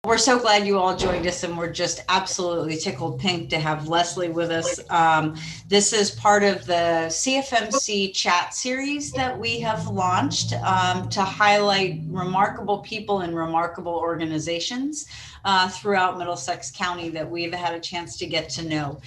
We're so glad you all joined us, and we're just absolutely tickled pink to have Leslie with us. This is part of the CFMC chat series that we have launched to highlight remarkable people and remarkable organizations throughout Middlesex County that we've had a chance to get to know.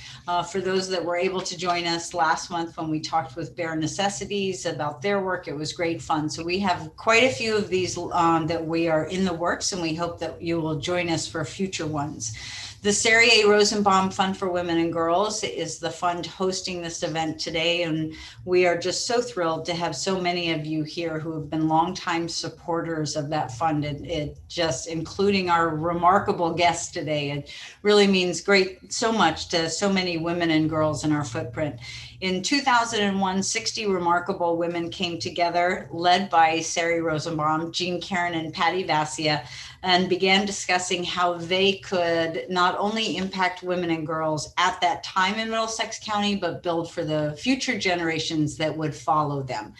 For those that were able to join us last month when we talked with Bare Necessities about their work, it was great fun. So we have quite a few of these that we are in the works, and we hope that you will join us for future ones. The Sari A. Rosenbaum Fund for Women and Girls is the fund hosting this event today, and we are just so thrilled to have so many of you here who have been longtime supporters of that fund. It just, including our remarkable guest today, it really means so much to so many women and girls in our footprint. In 2001, 60 remarkable women came together, led by Sari Rosenbaum, Jean Karen, and Patty Vassia, and began discussing how they could not only impact women and girls at that time in Middlesex County, but build for the future generations that would follow them.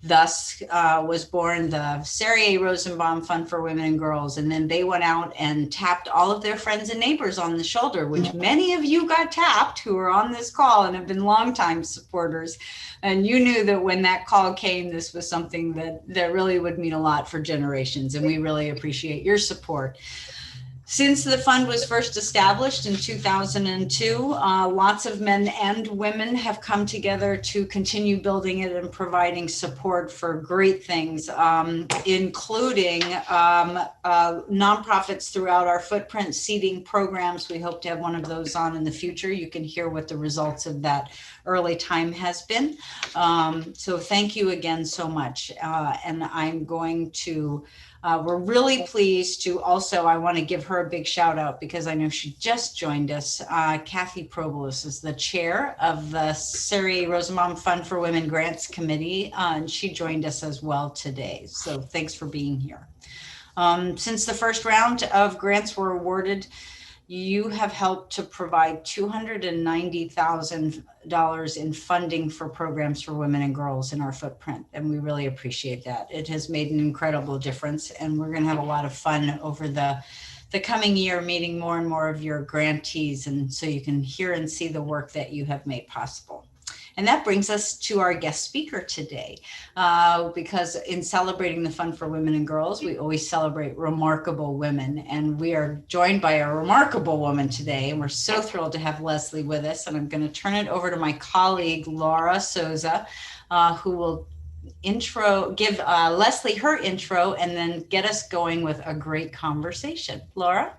Thus was born the Sari A. Rosenbaum Fund for Women and Girls. And then they went out and tapped all of their friends and neighbors on the shoulder, which many of you got tapped who are on this call and have been longtime supporters. And you knew that when that call came, this was something that really would mean a lot for generations. And we really appreciate your support. Since the fund was first established in 2002, lots of men and women have come together to continue building it and providing support for great things, including nonprofits throughout our footprint, seeding programs. We hope to have one of those on in the future. You can hear what the results of that early time has been. So thank you again so much. And I'm going to we're really pleased to also, I want to give her a big shout out because I know she just joined us. Kathy Probolos is the chair of the Sari Rosenbaum Fund for Women Grants Committee, and she joined us as well today. So thanks for being here. Since the first round of grants were awarded, you have helped to provide $290,000 in funding for programs for women and girls in our footprint, and we really appreciate that. It has made an incredible difference, and we're going to have a lot of fun over the coming year meeting more and more of your grantees, and so you can hear and see the work that you have made possible. And that brings us to our guest speaker today, because in celebrating the Fund for Women and Girls, we always celebrate remarkable women. And we are joined by a remarkable woman today. And we're so thrilled to have Leslie with us. And I'm going to turn it over to my colleague, Laura Souza, who will give Leslie her intro and then get us going with a great conversation. Laura?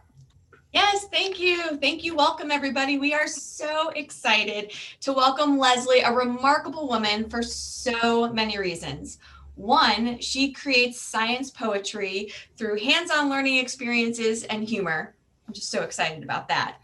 Yes, thank you. Thank you. Welcome, everybody. We are so excited to welcome Leslie, a remarkable woman for so many reasons. One, she creates science poetry through hands-on learning experiences and humor. I'm just so excited about that.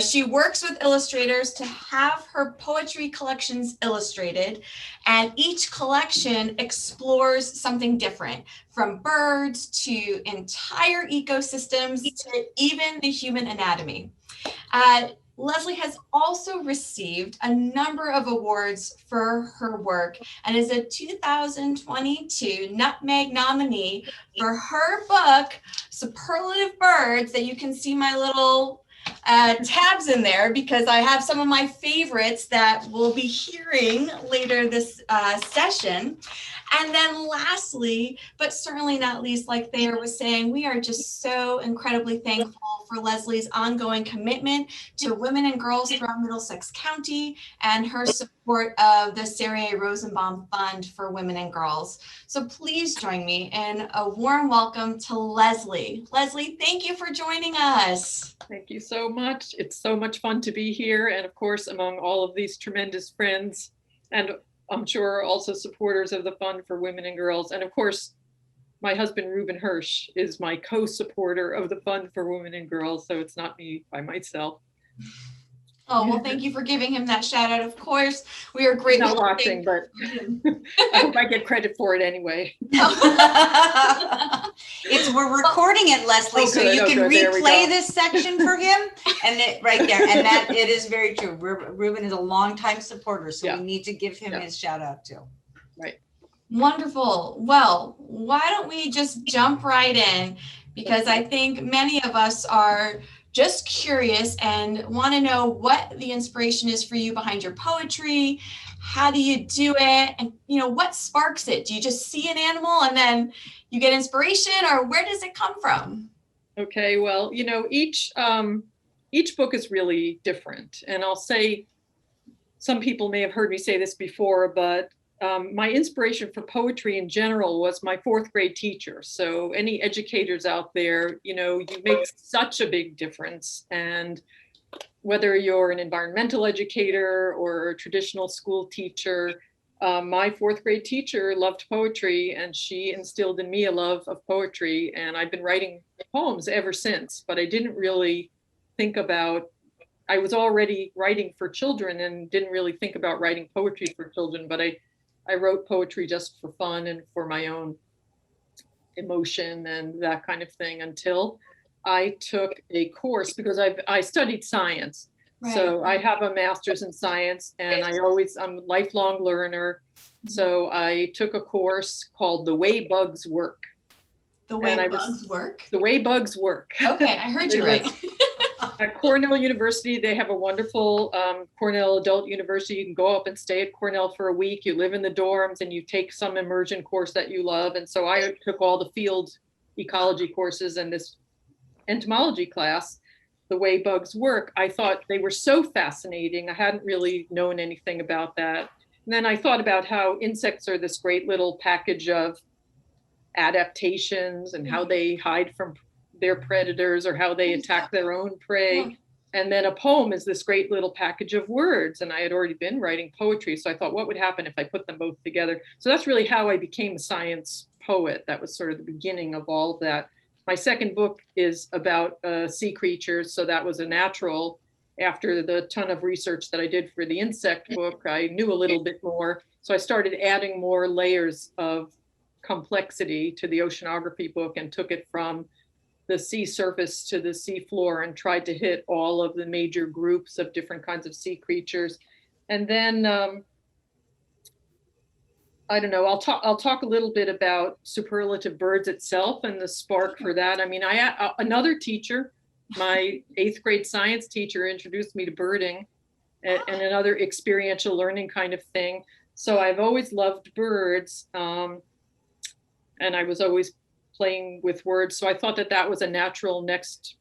She works with illustrators to have her poetry collections illustrated, and each collection explores something different, from birds to entire ecosystems to even the human anatomy. Leslie has also received a number of awards for her work and is a 2022 Nutmeg nominee for her book, Superlative Birds, that you can see my little tabs in there because I have some of my favorites that we'll be hearing later this session. And then lastly, but certainly not least, like Thayer was saying, we are just so incredibly thankful for Leslie's ongoing commitment to women and girls throughout Middlesex County and her support of the Sari A. Rosenbaum Fund for Women and Girls. So please join me in a warm welcome to Leslie. Leslie, thank you for joining us. Thank you so much. It's so much fun to be here. And of course, among all of these tremendous friends, and I'm sure also supporters of the Fund for Women and Girls. And of course, my husband, Reuben Hirsch, is my co-supporter of the Fund for Women and Girls. So it's not me by myself. Oh, well, thank you for giving him that shout out. Of course, we are grateful. Not watching, but I hope I get credit for it anyway. We're recording it, Leslie, so you can replay this section for him, and right there. And that it is very true. Reuben is a longtime supporter, so we need to give him his shout out too. Right. Wonderful. Well, why don't we just jump right in? because I think many of us are just curious and want to know what the inspiration is for you behind your poetry. How do you do it? And, what sparks it? Do you just see an animal and then you get inspiration, or where does it come from? Okay, well, each book is really different. And I'll say, some people may have heard me say this before, but my inspiration for poetry in general was my fourth grade teacher. So any educators out there, you make such a big difference. And whether you're an environmental educator or a traditional school teacher, my fourth grade teacher loved poetry, and she instilled in me a love of poetry. And I've been writing poems ever since, but I didn't really think about, I was already writing for children and didn't really think about writing poetry for children, but I wrote poetry just for fun and for my own emotion and that kind of thing until I took a course, because I studied science. Right. So I have a master's in science, and I'm a lifelong learner. So I took a course called The Way Bugs Work. The Way Bugs Work? The Way Bugs Work. Okay, I heard you right. At Cornell University, they have a wonderful Cornell Adult University. You can go up and stay at Cornell for a week. You live in the dorms and you take some immersion course that you love. And so I took all the field ecology courses and this entomology class, The Way Bugs Work. I thought they were so fascinating. I hadn't really known anything about that. And then I thought about how insects are this great little package of adaptations and how they hide from their predators or how they attack their own prey. And then a poem is this great little package of words. And I had already been writing poetry. So I thought, what would happen if I put them both together? So that's really how I became a science poet. That was sort of the beginning of all of that. My second book is about sea creatures. So that was a natural. After the ton of research that I did for the insect book, I knew a little bit more. So I started adding more layers of complexity to the oceanography book and took it from the sea surface to the sea floor and tried to hit all of the major groups of different kinds of sea creatures. And then, I don't know, I'll talk a little bit about Superlative Birds itself and the spark for that. I mean, another teacher, my 8th grade science teacher, introduced me to birding and another experiential learning kind of thing. So I've always loved birds, and I was always playing with words. So I thought that was a natural next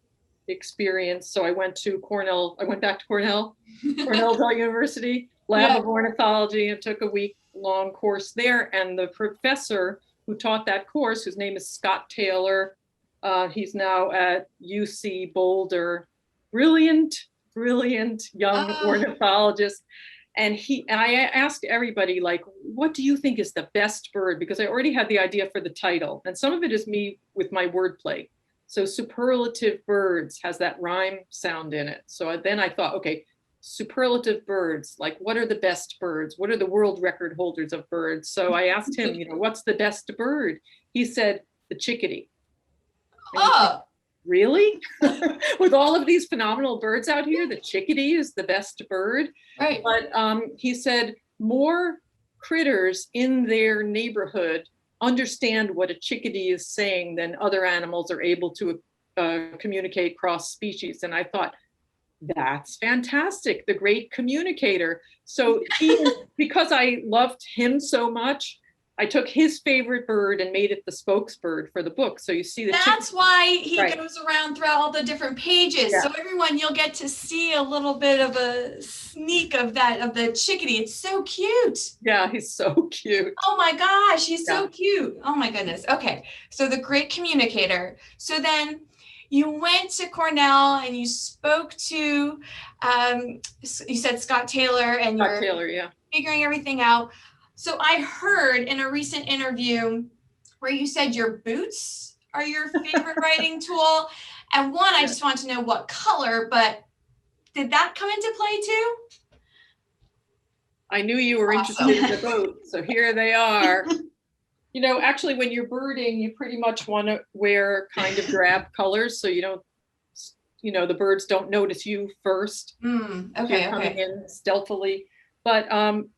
experience. So I went back to Cornell Adult University, Lab of Ornithology, and took a week-long course there. And the professor who taught that course, whose name is Scott Taylor, he's now at UC Boulder, brilliant young ornithologist. And I asked everybody, like, what do you think is the best bird? Because I already had the idea for the title. And some of it is me with my wordplay. So Superlative Birds has that rhyme sound in it. So then I thought, okay, Superlative Birds, like, what are the best birds? What are the world record holders of birds? So I asked him, what's the best bird? He said, the chickadee. Oh, really? With all of these phenomenal birds out here, the chickadee is the best bird. Right. But he said more critters in their neighborhood understand what a chickadee is saying than other animals are able to communicate cross species. And I thought, that's fantastic, the great communicator. So because I loved him so much, I took his favorite bird and made it the spokesbird for the book. So you see that's why he goes around throughout all the different pages. Yeah. So everyone, you'll get to see a little bit of a sneak of the chickadee. It's so cute. Yeah, he's so cute. Oh my gosh, he's so cute. Oh my goodness. Okay, so the great communicator. So then you went to Cornell and you spoke to, you said Scott Taylor, and you're figuring everything out. So I heard in a recent interview where you said your boots are your favorite writing tool. And one, I just want to know what color, but did that come into play too? I knew you were interested in the boots, so here they are. Actually, when you're birding, you pretty much want to wear kind of drab colors so you don't, the birds don't notice you first. Okay. Coming in stealthily. But,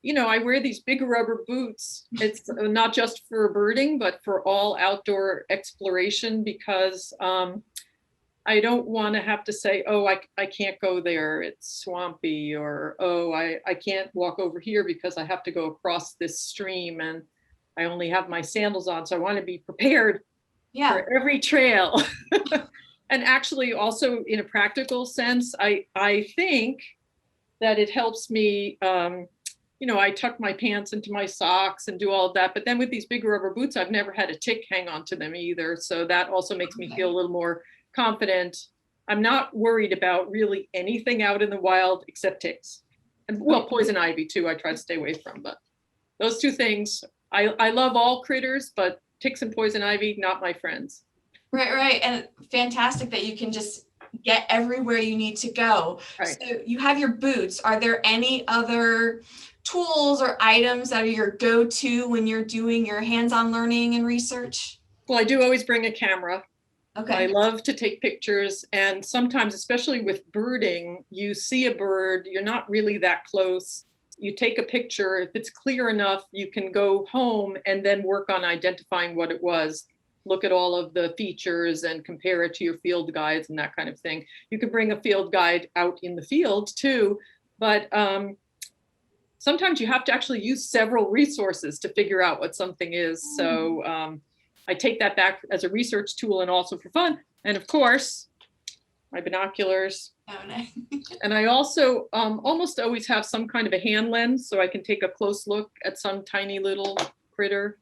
you know, I wear these big rubber boots. It's not just for birding, but for all outdoor exploration, because I don't want to have to say, oh, I can't go there, it's swampy, or, oh, I can't walk over here because I have to go across this stream and I only have my sandals on. So I want to be prepared for every trail. And actually also in a practical sense, I think that it helps me, you know, I tuck my pants into my socks and do all of that. But then with these big rubber boots, I've never had a tick hang on to them either. So that also makes me feel a little more confident. I'm not worried about really anything out in the wild except ticks. And well, poison ivy too, I try to stay away from. But those two things, I love all critters, but ticks and poison ivy, not my friends. Right. And fantastic that you can just get everywhere you need to go. Right. So you have your boots. Are there any other tools or items that are your go-to when you're doing your hands-on learning and research? Well, I do always bring a camera. Okay. I love to take pictures, and sometimes, especially with birding, you see a bird, you're not really that close. You take a picture. If it's clear enough, you can go home and then work on identifying what it was. Look at all of the features and compare it to your field guides and that kind of thing. You could bring a field guide out in the field too, but sometimes you have to actually use several resources to figure out what something is. So I take that back as a research tool and also for fun. And of course, my binoculars. Oh, no. And I also almost always have some kind of a hand lens so I can take a close look at some tiny little critter.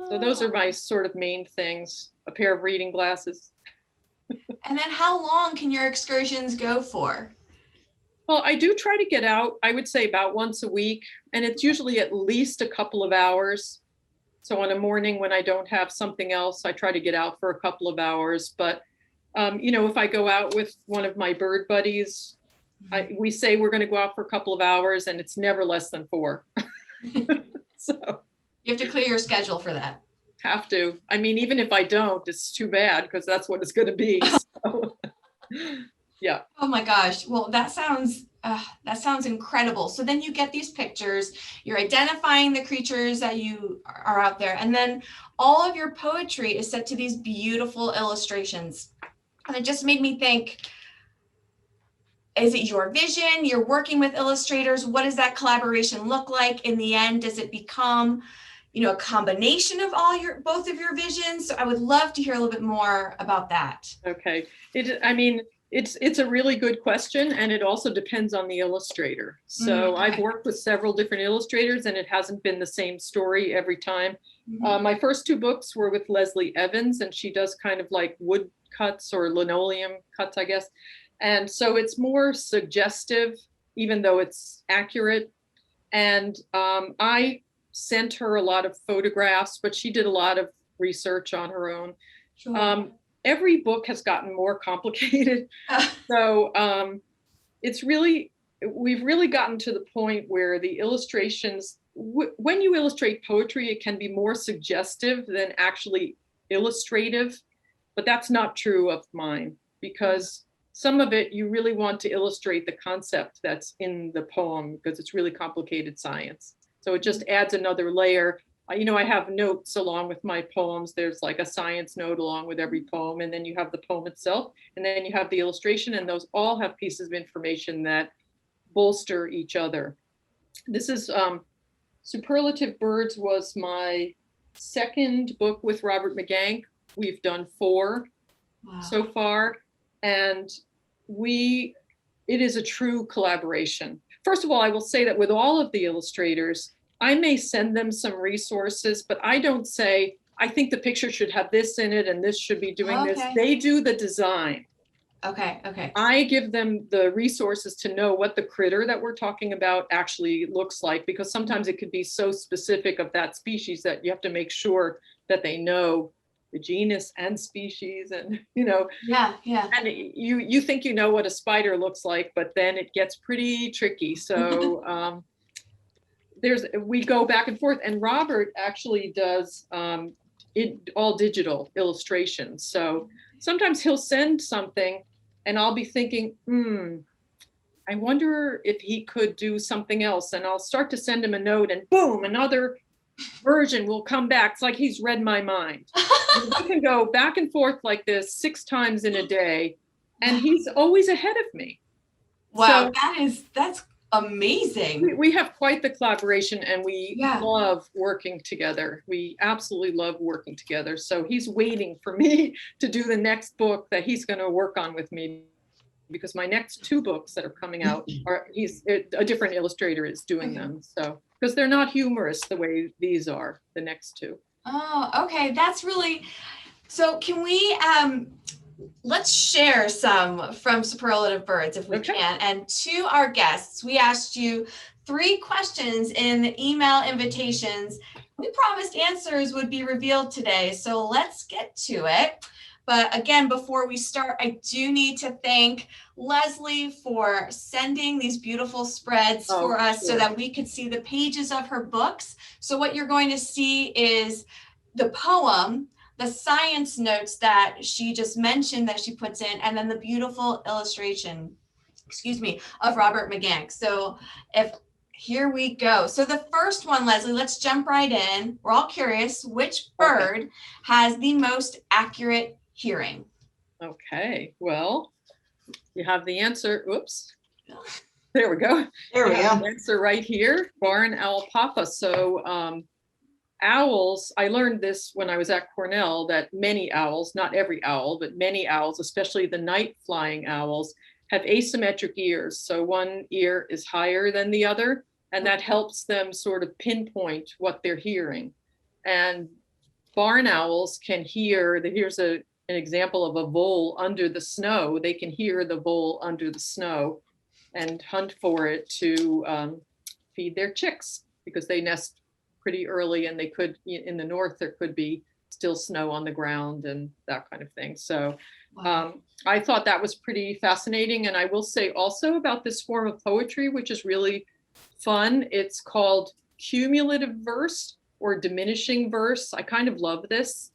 So those are my sort of main things. A pair of reading glasses. And then how long can your excursions go for? Well, I do try to get out, I would say about once a week, and it's usually at least a couple of hours. So on a morning when I don't have something else, I try to get out for a couple of hours. But, you know, if I go out with one of my bird buddies, we say we're going to go out for a couple of hours, and it's never less than 4. So you have to clear your schedule for that. Have to. I mean, even if I don't, it's too bad because that's what it's going to be. So, yeah. Oh my gosh. Well, that sounds incredible. So then you get these pictures, you're identifying the creatures that you are out there, and then all of your poetry is set to these beautiful illustrations. And it just made me think, is it your vision? You're working with illustrators. What does that collaboration look like in the end? Does it become, you know, a combination of both of your visions? So I would love to hear a little bit more about that. Okay. It's a really good question, and it also depends on the illustrator. So I've worked with several different illustrators, and it hasn't been the same story every time. My first 2 books were with Leslie Evans, and she does kind of like wood cuts or linoleum cuts, I guess. And so it's more suggestive, even though it's accurate. And I sent her a lot of photographs, but she did a lot of research on her own. Sure. Every book has gotten more complicated. So we've really gotten to the point where the illustrations, when you illustrate poetry, it can be more suggestive than actually illustrative, but that's not true of mine, because some of it you really want to illustrate the concept that's in the poem because it's really complicated science. So it just adds another layer. You know, I have notes along with my poems. There's like a science note along with every poem, and then you have the poem itself, and then you have the illustration, and those all have pieces of information that bolster each other. This is Superlative Birds was my second book with Robert McGank. We've done 4 so far, and it is a true collaboration. First of all, I will say that with all of the illustrators, I may send them some resources, but I don't say, I think the picture should have this in it and this should be doing this. They do the design. Okay. I give them the resources to know what the critter that we're talking about actually looks like, because sometimes it could be so specific of that species that you have to make sure that they know the genus and species, and you know. Yeah. And you think you know what a spider looks like, but then it gets pretty tricky. So we go back and forth, and Robert actually does all digital illustrations. So sometimes he'll send something and I'll be thinking, I wonder if he could do something else. And I'll start to send him a note and boom, another version will come back. It's like he's read my mind. We can go back and forth like this 6 times in a day. And he's always ahead of me. Wow, So that's amazing. we have quite the collaboration, and we Yeah. love working together. We absolutely love working together. So he's waiting for me to do the next book that he's going to work on with me, because my next 2 books that are coming out are a different illustrator is doing them. So because they're not humorous the way these are, the next 2. Oh, okay. That's really, so can we, let's share some from Superlative Birds if we can. And to our guests, we asked you 3 questions in the email invitations. We promised answers would be revealed today, so let's get to it. But again, before we start, I do need to thank Leslie for sending these beautiful spreads for us so that we could see the pages of her books. So what you're going to see is the poem, the science notes that she just mentioned that she puts in, and then the beautiful illustration, of Robert McGank. So here we go. So the first one, Leslie, let's jump right in. We're all curious, which bird has the most accurate hearing? Okay, well, you have the answer. Oops. There we go. There we go. The answer right here, barn owl papa. So owls, I learned this when I was at Cornell, that many owls, not every owl, but many owls, especially the night flying owls, have asymmetric ears. So one ear is higher than the other, and that helps them sort of pinpoint what they're hearing. And barn owls can hear, here's an example of a vole under the snow. They can hear the vole under the snow and hunt for it to feed their chicks, because they nest pretty early, and they could, in the north, there could be still snow on the ground and that kind of thing. So I thought that was pretty fascinating. And I will say also about this form of poetry, which is really fun. It's called cumulative verse or diminishing verse. I kind of love this.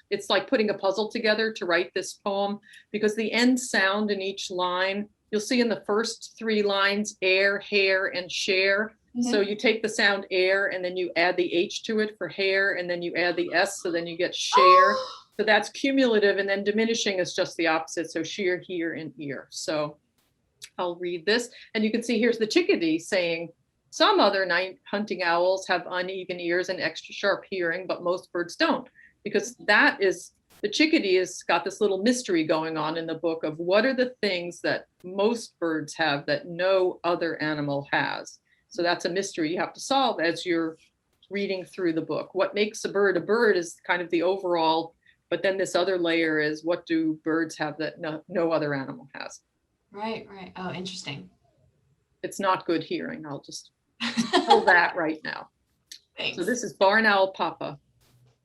It's like putting a puzzle together to write this poem, because the end sound in each line, you'll see in the first 3 lines, air, hair, and share. So you take the sound air and then you add the H to it for hair, and then you add the S, so then you get share. So that's cumulative, and then diminishing is just the opposite. So sheer, hear, and ear. So I'll read this, and you can see here's the chickadee saying, some other night hunting owls have uneven ears and extra sharp hearing, but most birds don't, because that is, the chickadee has got this little mystery going on in the book of what are the things that most birds have that no other animal has. So that's a mystery you have to solve as you're reading through the book. What makes a bird is kind of the overall, but then this other layer is, what do birds have that no other animal has? Right. Oh, interesting. It's not good hearing. I'll just tell that right now. Thanks. So this is barn owl papa.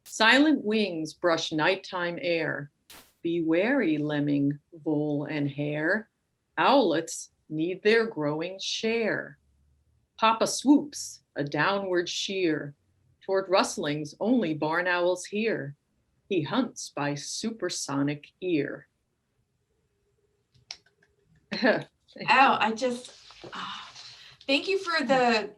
Silent wings brush nighttime air. Be wary, lemming, vole, and hare. Owlets need their growing share. Papa swoops, a downward sheer, toward rustlings only barn owls hear. He hunts by supersonic ear. Thank you for the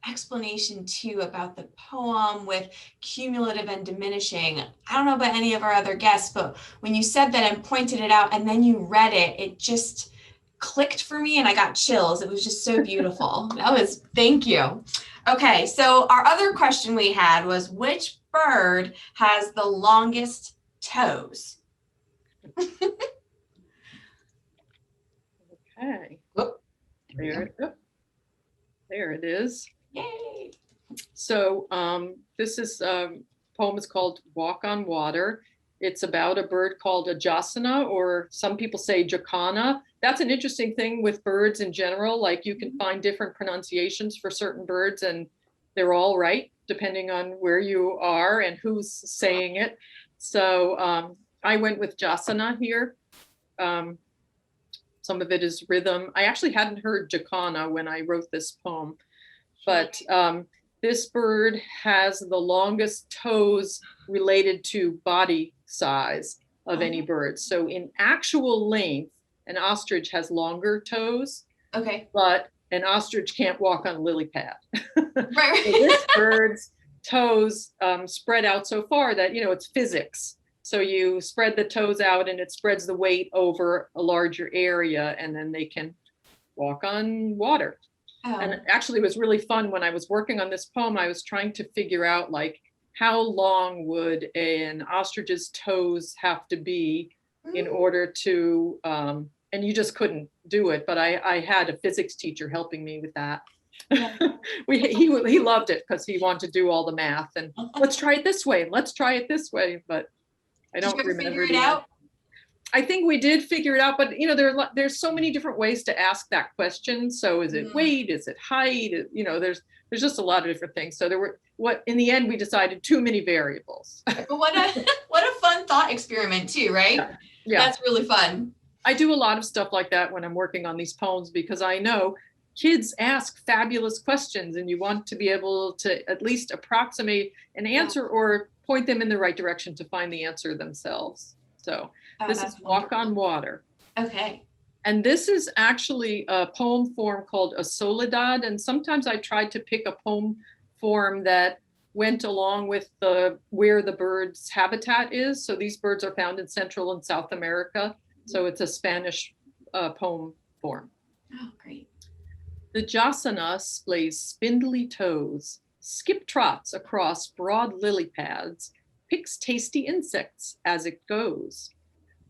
explanation too about the poem with cumulative and diminishing. I don't know about any of our other guests, but when you said that and pointed it out and then you read it, it just clicked for me and I got chills. It was just so beautiful. Thank you. Okay, so our other question we had was, which bird has the longest toes? Okay. There it is. Yay. So this is poem is called Walk on Water. It's about a bird called a jasana, or some people say jacana. That's an interesting thing with birds in general. Like, you can find different pronunciations for certain birds, and they're all right, depending on where you are and who's saying it. So I went with jasana here. Some of it is rhythm. I actually hadn't heard jacana when I wrote this poem, but this bird has the longest toes related to body size of any bird. So in actual length, an ostrich has longer toes, Okay. but an ostrich can't walk on a lily pad. Right. So this bird's toes spread out so far that, it's physics. So you spread the toes out and it spreads the weight over a larger area, and then they can walk on water. Oh. And actually it was really fun when I was working on this poem. I was trying to figure out like how long would an ostrich's toes have to be in order to, and you just couldn't do it. But I had a physics teacher helping me with that. Yeah. He loved it because he wanted to do all the math and let's try it this way. Let's try it this way. But I don't remember figure it out. I think we did figure it out, but there's so many different ways to ask that question. So is it weight? Is it height? There's just a lot of different things. So in the end, we decided too many variables. But what a fun thought experiment too, right? Yeah. That's really fun. I do a lot of stuff like that when I'm working on these poems because I know kids ask fabulous questions and you want to be able to at least approximate an answer or point them in the right direction to find the answer themselves. So this is Walk on Water. Okay. And this is actually a poem form called a soledad. And sometimes I tried to pick a poem form that went along with where the bird's habitat is. So these birds are found in Central and South America. So it's a Spanish poem form. Oh, great. The jasana splays spindly toes, skip trots across broad lily pads, picks tasty insects as it goes.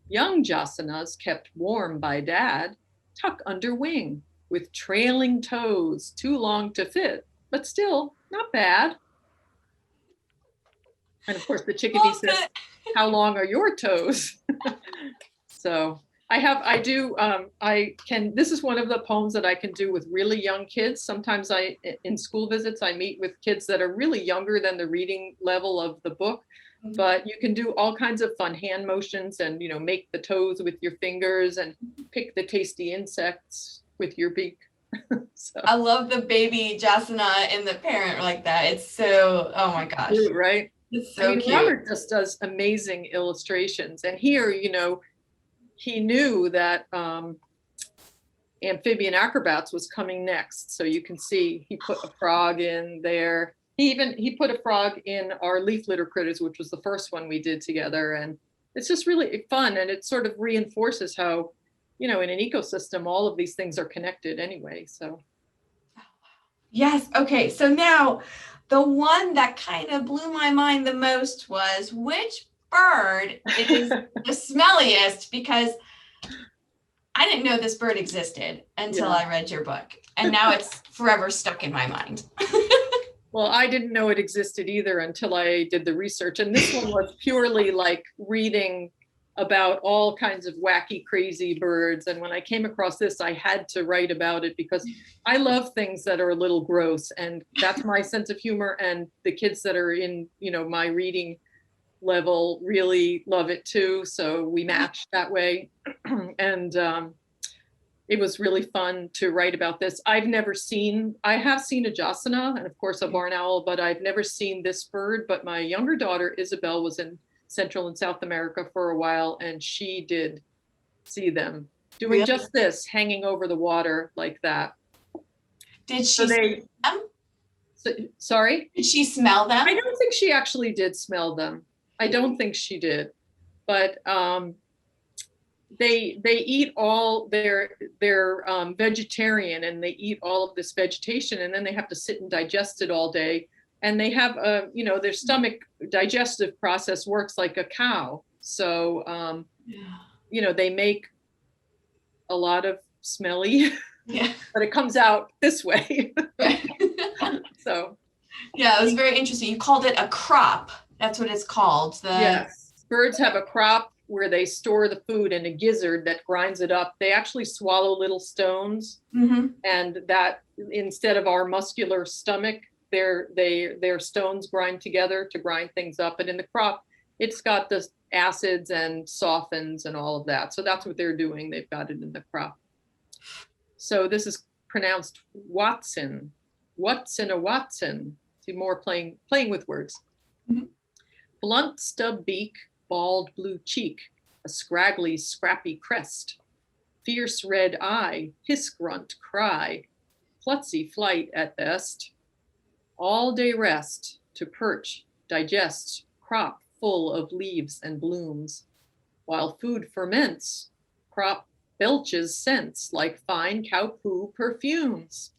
Young jasanas kept warm by dad, tuck under wing with trailing toes, too long to fit, but still not bad. And of course the chickadee says, how long are your toes? So this is one of the poems that I can do with really young kids. Sometimes in school visits, I meet with kids that are really younger than the reading level of the book, but you can do all kinds of fun hand motions and, make the toes with your fingers and pick the tasty insects with your beak. So. I love the baby jasana and the parent like that. It's so, oh my gosh. Cute, right? It's so cute. Robert just does amazing illustrations. And here, he knew that Amphibian Acrobats was coming next. So you can see he put a frog in there. He put a frog in our leaf litter critters, which was the first one we did together. And it's just really fun. And it sort of reinforces how, in an ecosystem, all of these things are connected anyway. So. Yes. Okay. So now the one that kind of blew my mind the most was which bird is the smelliest, because I didn't know this bird existed until I read your book, and now it's forever stuck in my mind. Well, I didn't know it existed either until I did the research, and this one was purely like reading about all kinds of wacky, crazy birds. And when I came across this, I had to write about it because I love things that are a little gross, and that's my sense of humor. And the kids that are in, my reading level really love it too. So we matched that way. And it was really fun to write about this. I have seen a jasana and of course a barn owl, but I've never seen this bird. But my younger daughter, Isabel, was in Central and South America for a while, and she did see them doing just this, hanging over the water like that. Did she smell them? Sorry? Did she smell them? I don't think she actually did smell them. I don't think she did, but they eat all they're vegetarian, and they eat all of this vegetation, and then they have to sit and digest it all day. And they have their stomach digestive process works like a cow. So, they make a lot of smelly, but it comes out this way. So. Yeah, it was very interesting. You called it a crop. That's what it's called. Yes. Birds have a crop where they store the food, and a gizzard that grinds it up. They actually swallow little stones, and that instead of our muscular stomach, their stones grind together to grind things up. And in the crop, it's got the acids and softens and all of that. So that's what they're doing. They've got it in the crop. So this is pronounced Watson. Watson a Watson. See, more playing with words. Blunt stub beak, bald blue cheek, a scraggly, scrappy crest. fierce red eye, hiss, grunt, cry, klutzy flight at best, all day rest to perch, digest, crop full of leaves and blooms, while food ferments, crop belches scents like fine cow poo perfumes.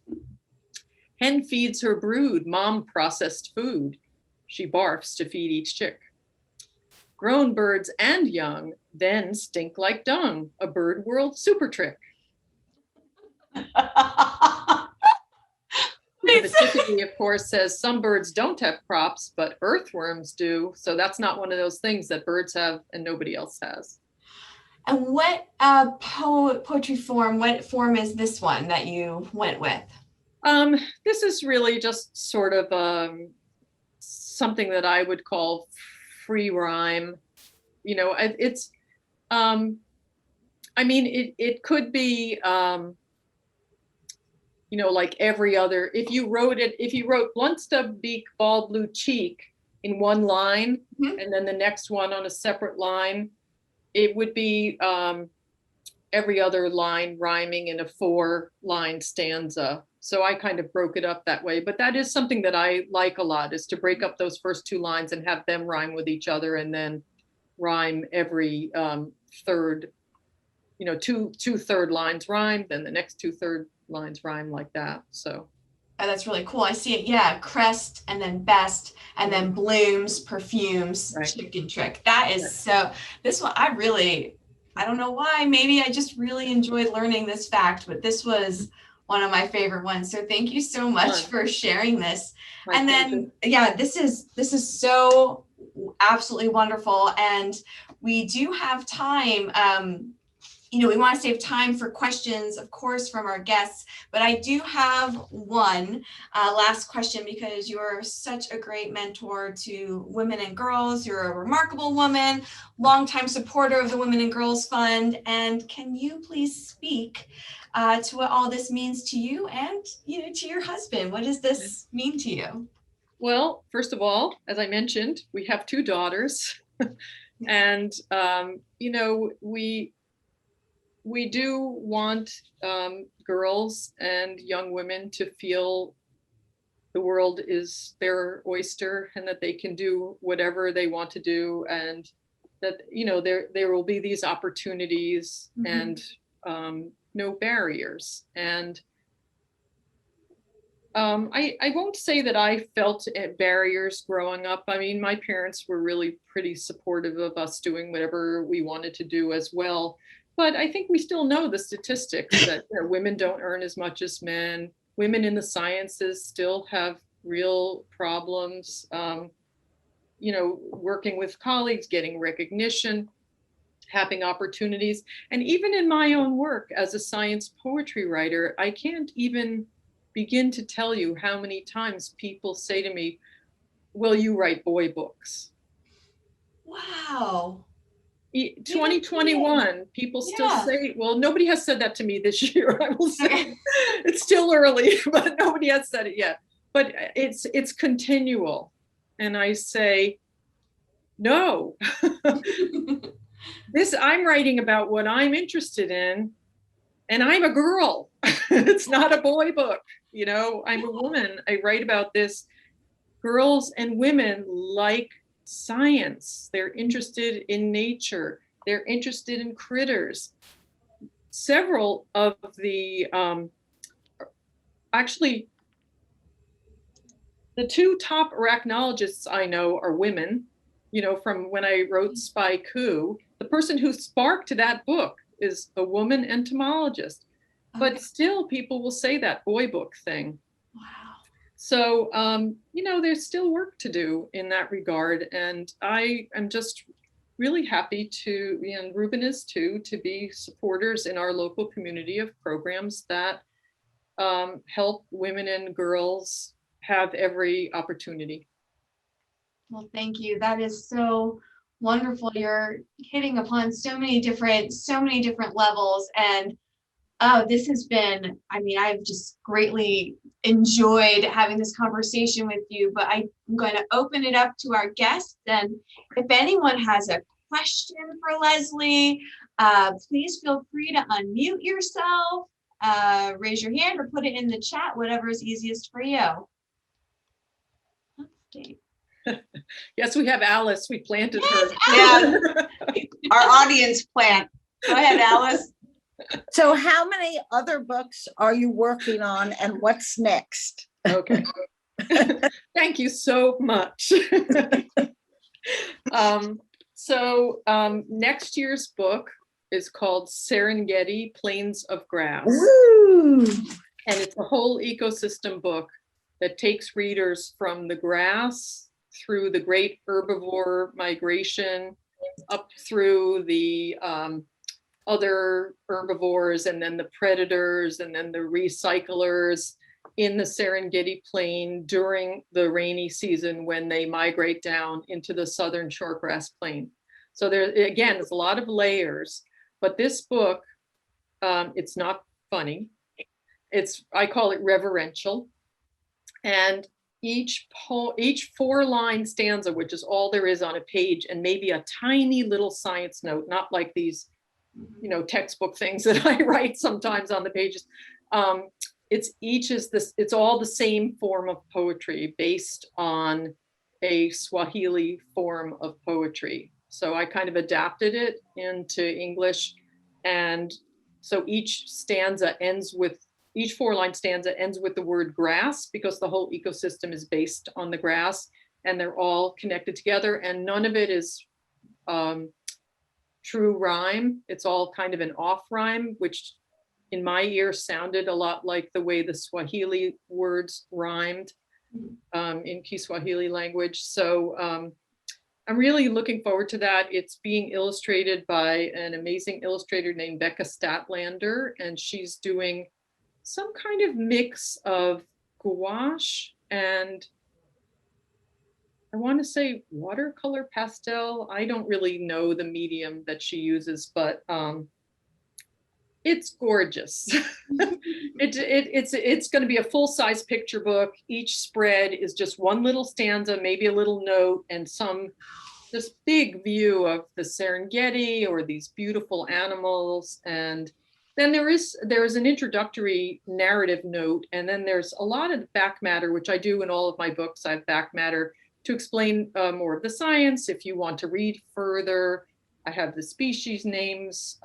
Hen feeds her brood, mom processed food. She barfs to feed each chick. Grown birds and young then stink like dung, a bird world super trick. The chickadee, of course, says some birds don't have crops, but earthworms do. So that's not one of those things that birds have and nobody else has. And what poetry form, what form is this one that you went with? This is really just sort of something that I would call free rhyme. You know, it's, I mean, it could be, you know, like every other, if you wrote blunt stub beak, bald blue cheek in one line, and then the next one on a separate line, it would be every other line rhyming in a 4-line stanza. So I kind of broke it up that way, but that is something that I like a lot, is to break up those first 2 lines and have them rhyme with each other, and then rhyme every third, you know, two third lines rhyme, then the next 2 third lines rhyme like that. So oh, that's really cool. I see it. Yeah, crest and then best and then blooms, perfumes, right. Chicken trick. That is so. This one I don't know why. Maybe I just really enjoyed learning this fact, but this was one of my favorite ones. So thank you so much for sharing this. And then yeah, this is so absolutely wonderful. And we do have time. You know, we want to save time for questions, of course, from our guests, but I do have one last question, because you're such a great mentor to women and girls. You're a remarkable woman, longtime supporter of the Women and Girls Fund. And can you please speak to what all this means to you and, you know, to your husband? What does this mean to you? Well, first of all, as I mentioned, we have 2 daughters and, you know, we do want girls and young women to feel the world is their oyster and that they can do whatever they want to do, and that, you know, there will be these opportunities and no barriers. And I won't say that I felt barriers growing up. I mean, my parents were really pretty supportive of us doing whatever we wanted to do as well. But I think we still know the statistics that, you know, women don't earn as much as men. Women in the sciences still have real problems, you know, working with colleagues, getting recognition, having opportunities. And even in my own work as a science poetry writer, I can't even begin to tell you how many times people say to me, "Well, you write boy books." Wow. 2021, people still say, well, nobody has said that to me this year. I will say it's still early, but nobody has said it yet. But it's continual. And I say, no, I'm writing about what I'm interested in, and I'm a girl. It's not a boy book. You know, I'm a woman. I write about this. Girls and women like science. They're interested in nature. They're interested in critters. Several of the, actually, the 2 top arachnologists I know are women. You know, from when I wrote Spy Coup, the person who sparked that book is a woman entomologist. But still, people will say that boy book thing. Wow. So, you know, there's still work to do in that regard. And I am just really happy to, and Ruben is too, to be supporters in our local community of programs that help women and girls have every opportunity. Well, thank you. That is so wonderful. You're hitting upon so many different levels. And oh, this has been, I mean, I've just greatly enjoyed having this conversation with you, but I'm going to open it up to our guests. And if anyone has a question for Leslie, Please feel free to unmute yourself, raise your hand, or put it in the chat, whatever is easiest for you. Update. Yes, we have Alice. We planted Yes, her. Yeah, our audience plant. Go ahead, Alice. So how many other books are you working on and what's next? Okay. Thank you so much. Next year's book is called Serengeti Plains of Grass. Woo! And it's a whole ecosystem book that takes readers from the grass through the great herbivore migration up through the other herbivores, and then the predators, and then the recyclers in the Serengeti Plain during the rainy season when they migrate down into the southern shortgrass plain. So there, again, there's a lot of layers, but this book, it's not funny. I call it reverential. And each 4-line stanza, which is all there is on a page, and maybe a tiny little science note, not like these, textbook things that I write sometimes on the pages. It's all the same form of poetry based on a Swahili form of poetry. So I kind of adapted it into English. And so each 4-line stanza ends with the word grass, because the whole ecosystem is based on the grass, and they're all connected together, and none of it is true rhyme. It's all kind of an off rhyme, which in my ear sounded a lot like the way the Swahili words rhymed in Kiswahili language. So I'm really looking forward to that. It's being illustrated by an amazing illustrator named Becca Statlander, and she's doing some kind of mix of gouache and, I want to say, watercolor pastel. I don't really know the medium that she uses, but it's gorgeous. It's going to be a full-size picture book. Each spread is just one little stanza, maybe a little note, and this big view of the Serengeti or these beautiful animals. And then there is an introductory narrative note, and then there's a lot of back matter, which I do in all of my books. I have back matter to explain more of the science if you want to read further. I have the species names,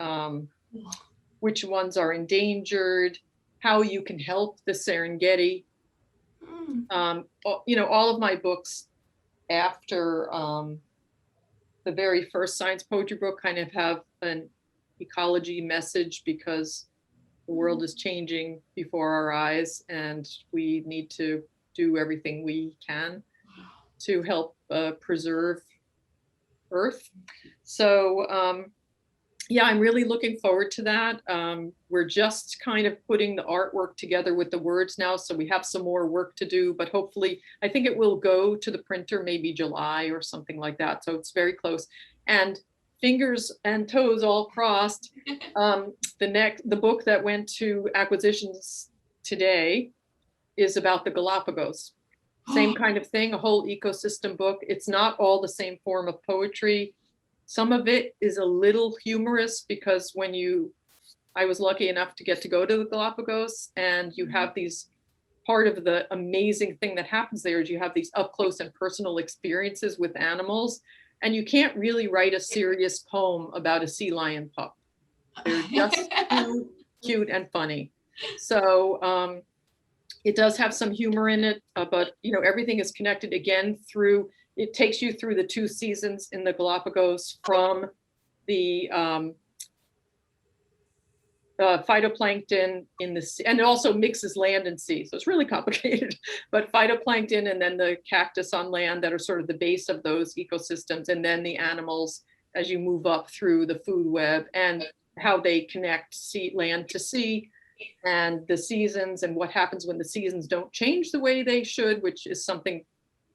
which ones are endangered, how you can help the Serengeti. All of my books after the very first science poetry book kind of have an ecology message, because the world is changing before our eyes, and we need to do everything we can to help preserve Earth. So yeah, I'm really looking forward to that. We're just kind of putting the artwork together with the words now, so we have some more work to do, but hopefully, I think it will go to the printer maybe July or something like that. So it's very close. And fingers and toes all crossed. The book that went to acquisitions today is about the Galapagos. Same kind of thing, a whole ecosystem book. It's not all the same form of poetry. Some of it is a little humorous, because I was lucky enough to get to go to the Galapagos, and you have these, part of the amazing thing that happens there is you have these up close and personal experiences with animals, and you can't really write a serious poem about a sea lion pup. They're just too cute and funny. So it does have some humor in it, but everything is connected again through. It takes you through the 2 seasons in the Galapagos, from the phytoplankton in the sea, and it also mixes land and sea. So it's really complicated, but phytoplankton, and then the cactus on land that are sort of the base of those ecosystems, and then the animals as you move up through the food web, and how they connect land to sea, and the seasons, and what happens when the seasons don't change the way they should, which is something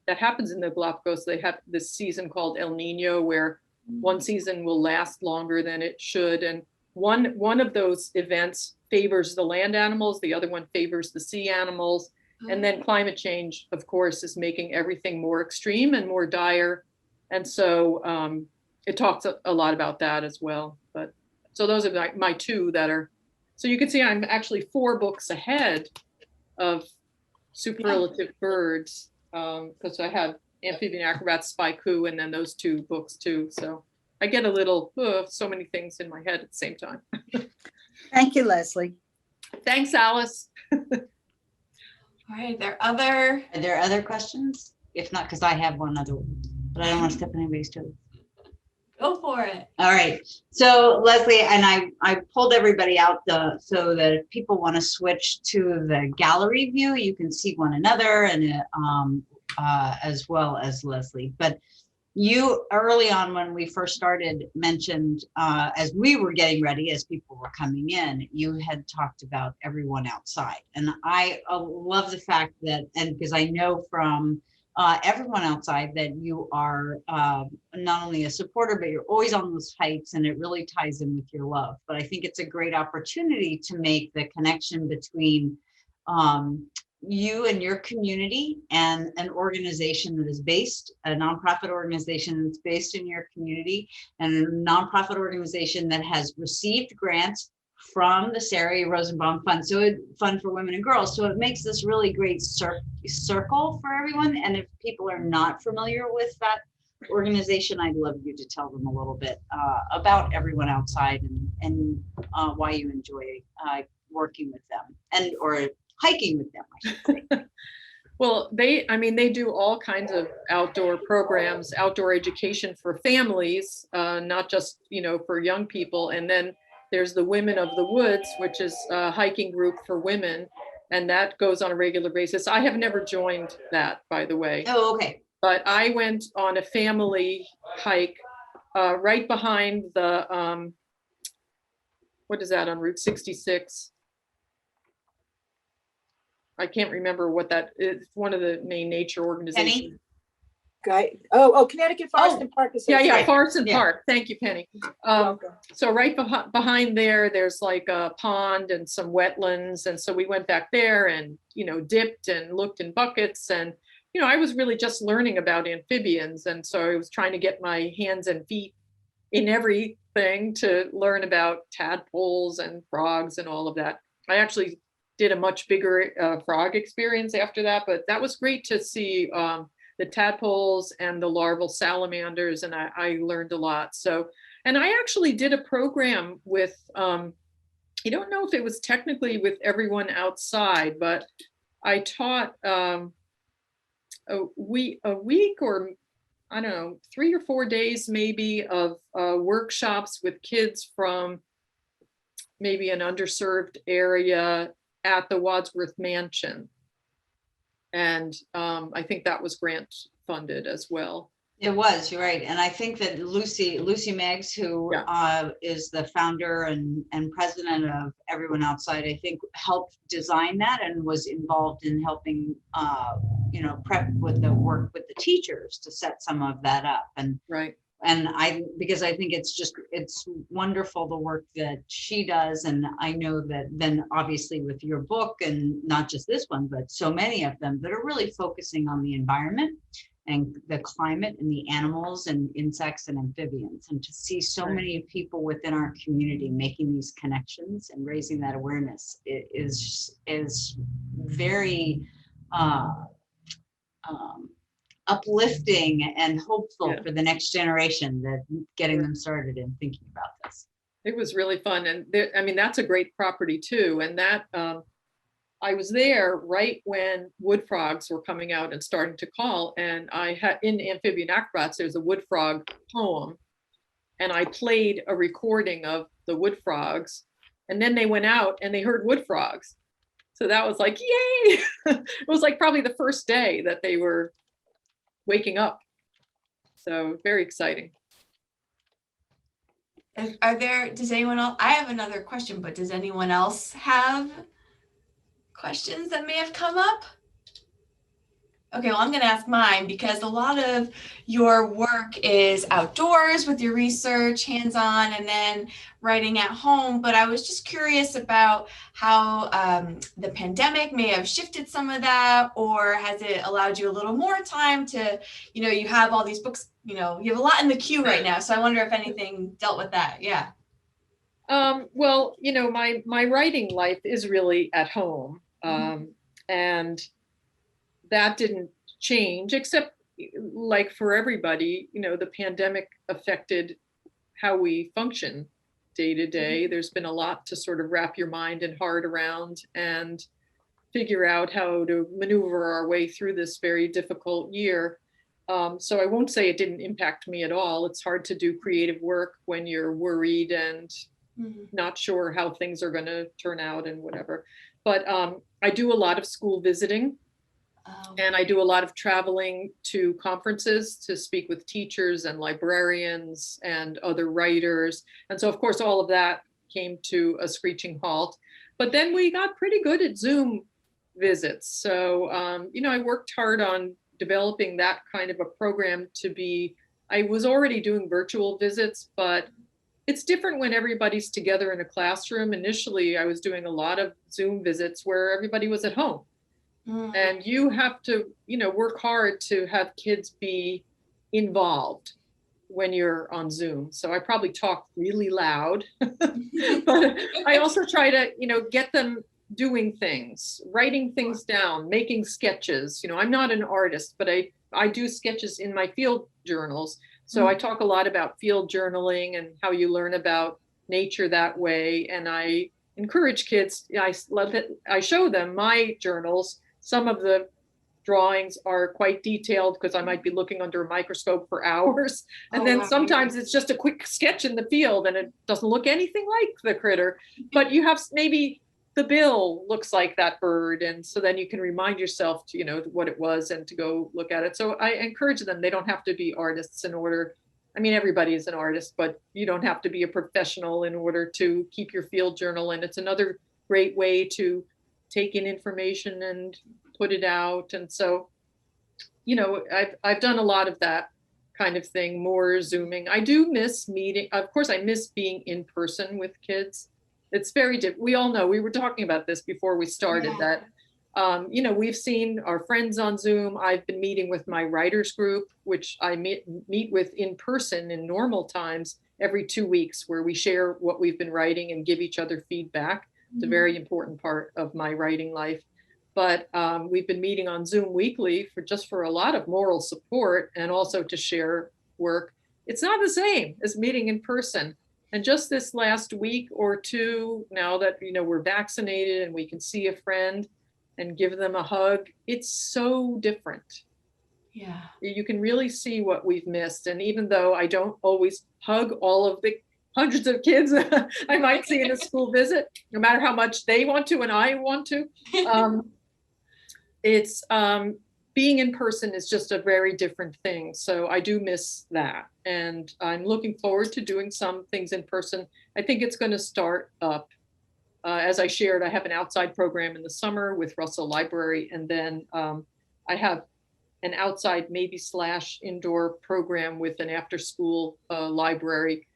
that happens in the Galapagos. They have this season called El Nino, where one season will last longer than it should. And one of those events favors the land animals, the other one favors the sea animals. And then climate change, of course, is making everything more extreme and more dire. And so it talks a lot about that as well. But So those are my two that are, so you can see I'm actually 4 books ahead of Superlative Birds, because I have Amphibian Acrobats, Spy Coup, and then those 2 books too. So I get a little, so many things in my head at the same time. Thank you, Leslie. Thanks, Alice. All right, Are there other questions? If not, because I have one other one, but I don't want to step on anybody's toes. go for it. All right. So Leslie, and I pulled everybody out so that if people want to switch to the gallery view, you can see one another and as well as Leslie. But you early on when we first started mentioned as we were getting ready, as people were coming in, you had talked about everyone outside. And I love the fact that, and because I know from everyone outside that you are not only a supporter, but you're always on those hikes, and it really ties in with your love. But I think it's a great opportunity to make the connection between you and your community and an organization that is based, a nonprofit organization that's based in your community, and a nonprofit organization that has received grants from the Sari A Rosenbaum Fund, Fund for Women and Girls. So it makes this really great circle for everyone. And if people are not familiar with that organization, I'd love you to tell them a little bit about everyone outside and why you enjoy working with them or hiking with them, I should say. Well, they do all kinds of outdoor programs, outdoor education for families, not just, for young people. And then there's the Women of the Woods, which is a hiking group for women, and that goes on a regular basis. I have never joined that, by the way. Oh, okay. But I went on a family hike right behind the, what is that, on Route 66? I can't remember what that is. One of the main nature organizations. Penny? Connecticut Forest and Park Association. Yeah, Forest and Park. Thank you, Penny. So right behind there, there's like a pond and some wetlands. And so we went back there and, dipped and looked in buckets. And, I was really just learning about amphibians. And so I was trying to get my hands and feet in everything to learn about tadpoles and frogs and all of that. I actually did a much bigger frog experience after that, but that was great to see the tadpoles and the larval salamanders, and I learned a lot. So, and I actually did a program with, I don't know if it was technically with everyone outside, but I taught a week or I don't know, 3 or 4 days maybe of workshops with kids from maybe an underserved area at the Wadsworth Mansion. And I think that was grant funded as well. It was, you're right. And I think that Lucy Meggs, who is the founder and president of Everyone Outside, I think helped design that and was involved in helping, prep with the work with the teachers to set some of that up. And And because I think it's wonderful the work that she does. And I know that then obviously with your book, and not just this one, but so many of them that are really focusing on the environment and the climate and the animals and insects and amphibians, and to see so many people within our community making these connections and raising that awareness is very uplifting and hopeful for the next generation, that getting them started and thinking about this. It was really fun. And that's a great property too. And that I was there right when wood frogs were coming out and starting to call. And I had in Amphibian Acrobats, there's a wood frog poem. And I played a recording of the wood frogs. And then they went out and they heard wood frogs. So that was like, yay! It was like probably the first day that they were waking up. So very exciting. Does anyone else, I have another question, but does anyone else have questions that may have come up? Okay, well, I'm going to ask mine, because a lot of your work is outdoors with your research, hands-on, and then writing at home. But I was just curious about how the pandemic may have shifted some of that, or has it allowed you a little more time to, you have all these books, you have a lot in the queue right now. So I wonder if anything dealt with that. Yeah. Well, my writing life is really at home. And that didn't change, except like for everybody, the pandemic affected how we function day to day. There's been a lot to sort of wrap your mind and heart around and figure out how to maneuver our way through this very difficult year. So I won't say it didn't impact me at all. It's hard to do creative work when you're worried and not sure how things are going to turn out and whatever. But I do a lot of school visiting. And I do a lot of traveling to conferences to speak with teachers and librarians and other writers. And so, of course, all of that came to a screeching halt. But then we got pretty good at Zoom visits. So, I worked hard on developing that kind of a program I was already doing virtual visits, but it's different when everybody's together in a classroom. Initially, I was doing a lot of Zoom visits where everybody was at home. And you have to, work hard to have kids be involved when you're on Zoom. So I probably talk really loud, but I also try to, get them doing things, writing things down, making sketches. I'm not an artist, but I do sketches in my field journals. So I talk a lot about field journaling and how you learn about nature that way. And I encourage kids, I show them my journals. Some of the drawings are quite detailed because I might be looking under a microscope for hours. And then sometimes it's just a quick sketch in the field and it doesn't look anything like the critter, but you have maybe the bill looks like that bird. And so then you can remind yourself to, what it was and to go look at it. So I encourage them. They don't have to be artists everybody is an artist, but you don't have to be a professional in order to keep your field journal. And it's another great way to take in information and put it out. And so, I've done a lot of that kind of thing, more Zooming. I do miss meeting. Of course, I miss being in person with kids. It's very different. We all know, we were talking about this before we started that, we've seen our friends on Zoom. I've been meeting with my writers group, which I meet with in person in normal times every 2 weeks, where we share what we've been writing and give each other feedback. It's a very important part of my writing life. But we've been meeting on Zoom weekly for a lot of moral support and also to share work. It's not the same as meeting in person. And just this last week or two, now that we're vaccinated and we can see a friend and give them a hug, it's so different. Yeah. You can really see what we've missed. And even though I don't always hug all of the hundreds of kids I might see in a school visit, no matter how much they want to and I want to. It's being in person is just a very different thing. So I do miss that. And I'm looking forward to doing some things in person. I think it's going to start up. As I shared, I have an outside program in the summer with Russell Library. And then I have an outside / indoor program with an after school library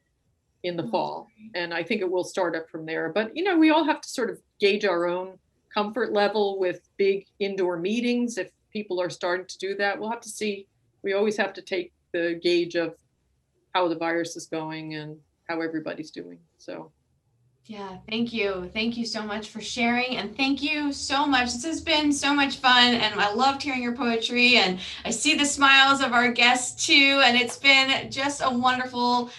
in the fall. And I think it will start up from there. But, we all have to sort of gauge our own comfort level with big indoor meetings. If people are starting to do that, we'll have to see. We always have to take the gauge of how the virus is going and how everybody's doing. So. Yeah, thank you. Thank you so much for sharing. And thank you so much. This has been so much fun. And I loved hearing your poetry. And I see the smiles of our guests too. And it's been just a wonderful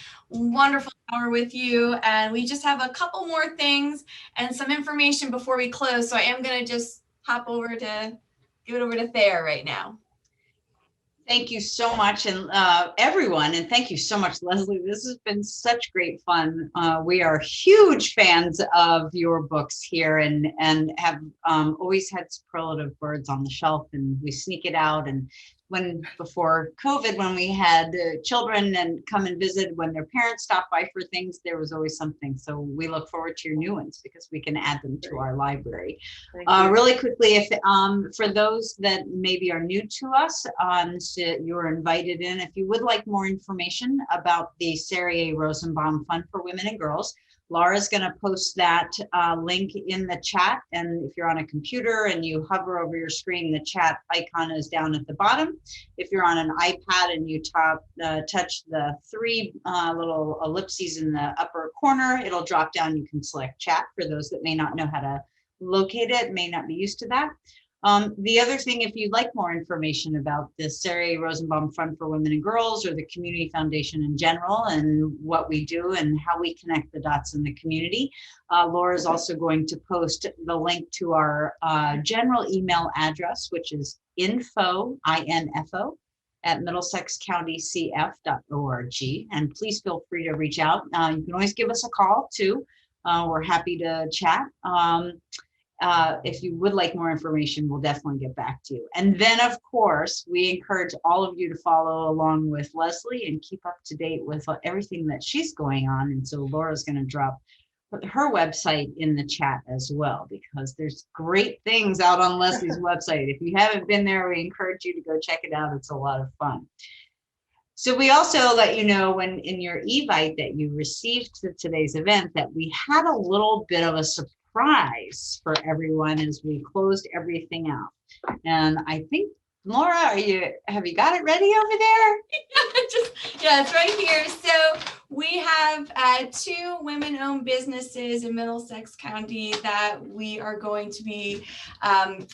hour with you. And we just have a couple more things and some information before we close. So I am going to just give it over to Thayer right now. Thank you so much, and everyone, and thank you so much, Leslie. This has been such great fun. We are huge fans of your books here, and have always had Superlative Birds on the shelf, and we sneak it out. And before COVID, when we had children and come and visit, when their parents stopped by for things, there was always something. So we look forward to your new ones because we can add them to our library. Really quickly, if for those that maybe are new to us, so you're invited in. If you would like more information about the Sari A. Rosenbaum Fund for Women and Girls, Laura's going to post that link in the chat. And if you're on a computer and you hover over your screen, the chat icon is down at the bottom. If you're on an iPad and you touch the three little ellipses in the upper corner, it'll drop down. You can select chat for those that may not know how to locate it, may not be used to that. The other thing, if you'd like more information about the Sari Rosenbaum Fund for Women and Girls or the Community Foundation in general and what we do and how we connect the dots in the community, Laura is also going to post the link to our general email address, which is info, I-N-F-O, at middlesexcountycf.org. And please feel free to reach out. You can always give us a call too. We're happy to chat. If you would like more information, we'll definitely get back to you. And then, of course, we encourage all of you to follow along with Leslie and keep up to date with everything that she's going on. And so Laura's going to drop her website in the chat as well, because there's great things out on Leslie's website. If you haven't been there, we encourage you to go check it out. It's a lot of fun. So we also let you know when in your evite that you received to today's event that we had a little bit of a surprise for everyone as we closed everything out. And I think, Laura, have you got it ready over there? Yeah, it's right here. So we have 2 women-owned businesses in Middlesex County that we are going to be,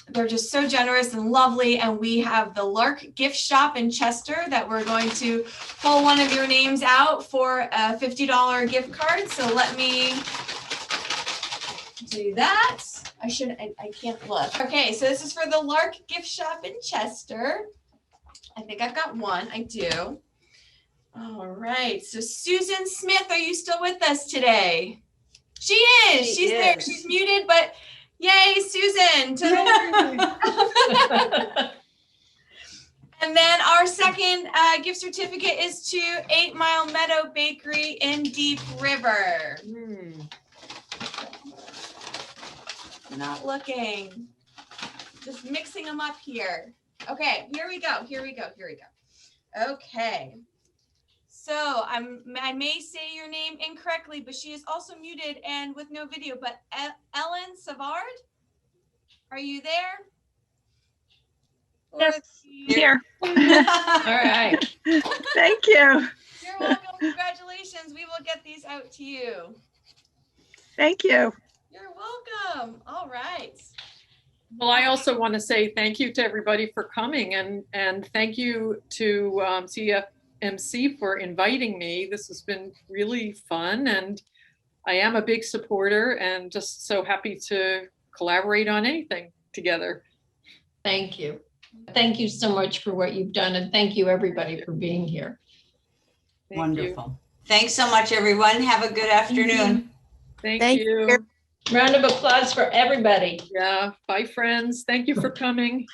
they're just so generous and lovely. And we have the Lark Gift Shop in Chester that we're going to pull one of your names out for a $50 gift card. So let me do that. I can't look. Okay, so this is for the Lark Gift Shop in Chester. I think I've got one. I do. All right. So Susan Smith, are you still with us today? She is. She's there. She's muted, but yay, Susan. And then our second gift certificate is to 8 Mile Meadow Bakery in Deep River. Not looking, just mixing them up here. Okay, here we go. Okay, so I may say your name incorrectly, but she is also muted and with no video. But Ellen Savard, are you there? Yes, here. All right. Thank you. You're welcome. Congratulations. We will get these out to you. Thank you. You're welcome. All right. Well, I also want to say thank you to everybody for coming and thank you to CFMC for inviting me. This has been really fun and I am a big supporter and just so happy to collaborate on anything together. Thank you. Thank you so much for what you've done and thank you everybody for being here. Wonderful. Thanks so much, everyone. Have a good afternoon. Thank you. Round of applause for everybody. Yeah. Bye, friends. Thank you for coming.